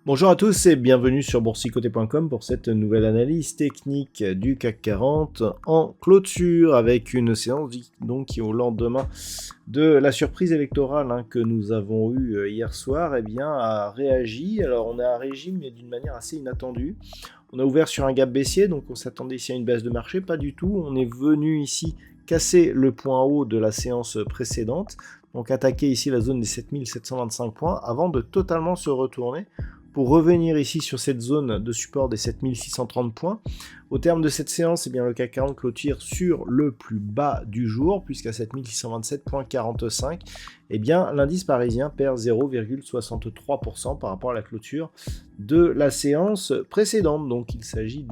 Bonjour à tous et bienvenue sur boursicoté.com pour cette nouvelle analyse technique du CAC 40 en clôture avec une séance donc qui au lendemain de la surprise électorale que nous avons eue hier soir a réagi. Alors on a réagi mais d'une manière assez inattendue. On a ouvert sur un gap baissier, donc on s'attendait ici à une baisse de marché, pas du tout. On est venu ici casser le point haut de la séance précédente, donc attaquer ici la zone des 7725 points avant de totalement se retourner pour revenir ici sur cette zone de support des 7630 points. Au terme de cette séance, le CAC 40 clôture sur le plus bas du jour, puisqu'à 7627,45, l'indice parisien perd 0,63% par rapport à la clôture de la séance précédente. Donc il s'agit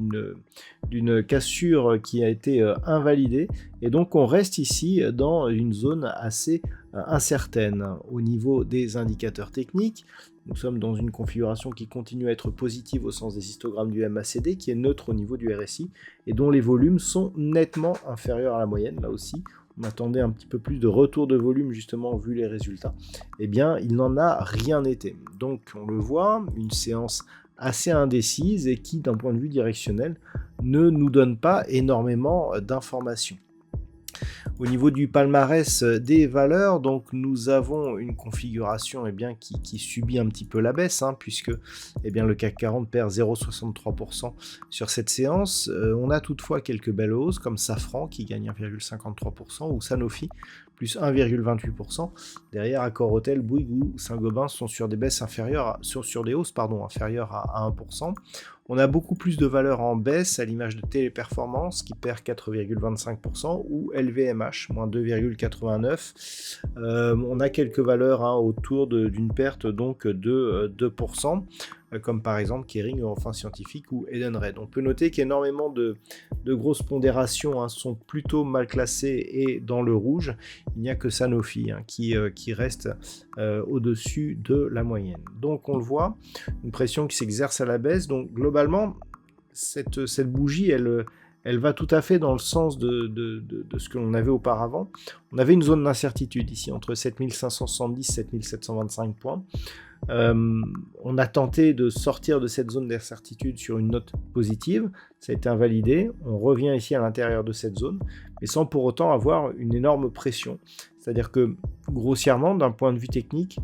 d'une cassure qui a été invalidée, et donc on reste ici dans une zone assez incertaine. Au niveau des indicateurs techniques, nous sommes dans une configuration qui continue à être positive au sens des histogrammes du MACD, qui est neutre au niveau du RSI, et dont les volumes sont nettement inférieurs à la moyenne. Là aussi, on attendait un petit peu plus de retour de volume, justement, vu les résultats. Il n'en a rien été. Donc, on le voit, une séance assez indécise et qui, d'un point de vue directionnel, ne nous donne pas énormément d'informations. Au niveau du palmarès des valeurs, donc nous avons une configuration qui subit un petit peu la baisse, puisque le CAC 40 perd 0,63% sur cette séance. On a toutefois quelques belles hausses, comme Safran qui gagne 1,53%, ou Sanofi plus 1,28%. Derrière, Accor-Hôtel, Bouygues ou Saint-Gobain sont sur des baisses inférieures, sur des hausses inférieures à 1%. On a beaucoup plus de valeurs en baisse, à l'image de Téléperformance qui perd 4,25%, ou LVMH, moins 2,89%. On a quelques valeurs autour d'une perte donc de 2%, comme par exemple Kering, Eurofins Scientifique ou Edenred. On peut noter qu'énormément de grosses pondérations sont plutôt mal classées et dans le rouge. Il n'y a que Sanofi qui reste au-dessus de la moyenne. Donc on le voit, une pression qui s'exerce à la baisse. Donc globalement, cette bougie, elle va tout à fait dans le sens de ce que l'on avait auparavant. On avait une zone d'incertitude ici, entre 7570 et 7725 points. On a tenté de sortir de cette zone d'incertitude sur une note positive, ça a été invalidé, on revient ici à l'intérieur de cette zone, mais sans pour autant avoir une énorme pression. C'est-à-dire que, grossièrement, d'un point de vue technique,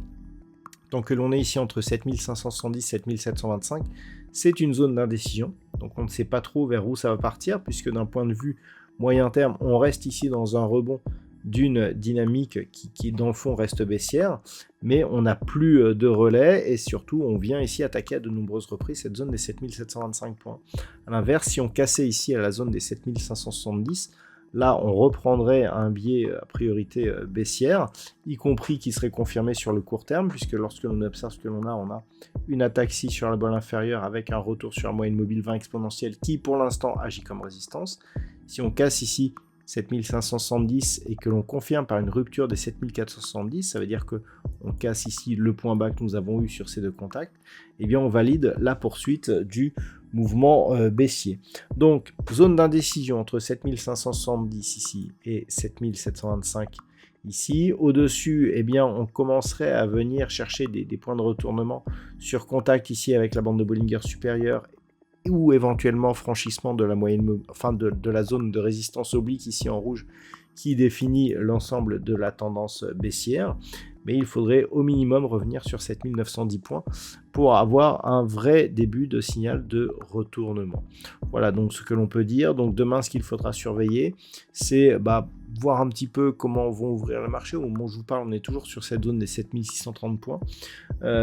tant que l'on est ici entre 7570 et 7725, c'est une zone d'indécision, donc on ne sait pas trop vers où ça va partir, puisque d'un point de vue moyen terme, on reste ici dans un rebond d'une dynamique qui dans le fond reste baissière, mais on n'a plus de relais, et surtout on vient ici attaquer à de nombreuses reprises cette zone des 7725 points. A l'inverse, si on cassait ici à la zone des 7570, là on reprendrait un biais à priorité baissière, y compris qui serait confirmé sur le court terme, puisque lorsque l'on observe ce que l'on a une attaque ici sur la bande inférieure avec un retour sur la moyenne mobile 20 exponentielle qui pour l'instant agit comme résistance. Si on casse ici 7570 et que l'on confirme par une rupture des 7470, ça veut dire qu'on casse ici le point bas que nous avons eu sur ces deux contacts, on valide la poursuite du mouvement baissier. Donc zone d'indécision entre 7570 ici et 7725 ici. Au-dessus, on commencerait à venir chercher des points de retournement sur contact ici avec la bande de Bollinger supérieure, ou éventuellement franchissement de la moyenne, de la zone de résistance oblique ici en rouge qui définit l'ensemble de la tendance baissière, mais il faudrait au minimum revenir sur 7910 points pour avoir un vrai début de signal de retournement. Voilà donc ce que l'on peut dire. Donc demain, ce qu'il faudra surveiller, c'est voir un petit peu comment vont ouvrir le marché. Au moment où je vous parle, on est toujours sur cette zone des 7630 points.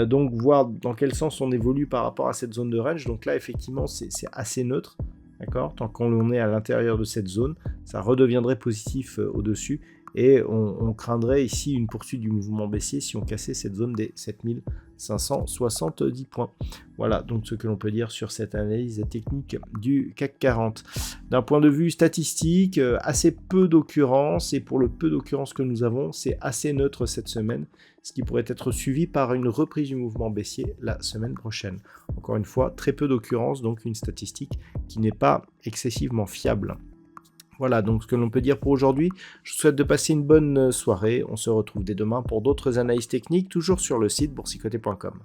Donc voir dans quel sens on évolue par rapport à cette zone de range. Donc là, effectivement, c'est assez neutre. D'accord ? Tant qu'on est à l'intérieur de cette zone, ça redeviendrait positif au-dessus. et on craindrait ici une poursuite du mouvement baissier si on cassait cette zone des 7570 points. Voilà donc ce que l'on peut dire sur cette analyse technique du CAC 40. D'un point de vue statistique, assez peu d'occurrences, et pour le peu d'occurrences que nous avons, c'est assez neutre cette semaine, ce qui pourrait être suivi par une reprise du mouvement baissier la semaine prochaine. Encore une fois, très peu d'occurrences, donc une statistique qui n'est pas excessivement fiable. Voilà donc ce que l'on peut dire pour aujourd'hui. Je vous souhaite de passer une bonne soirée. On se retrouve dès demain pour d'autres analyses techniques, toujours sur le site boursicoté.com.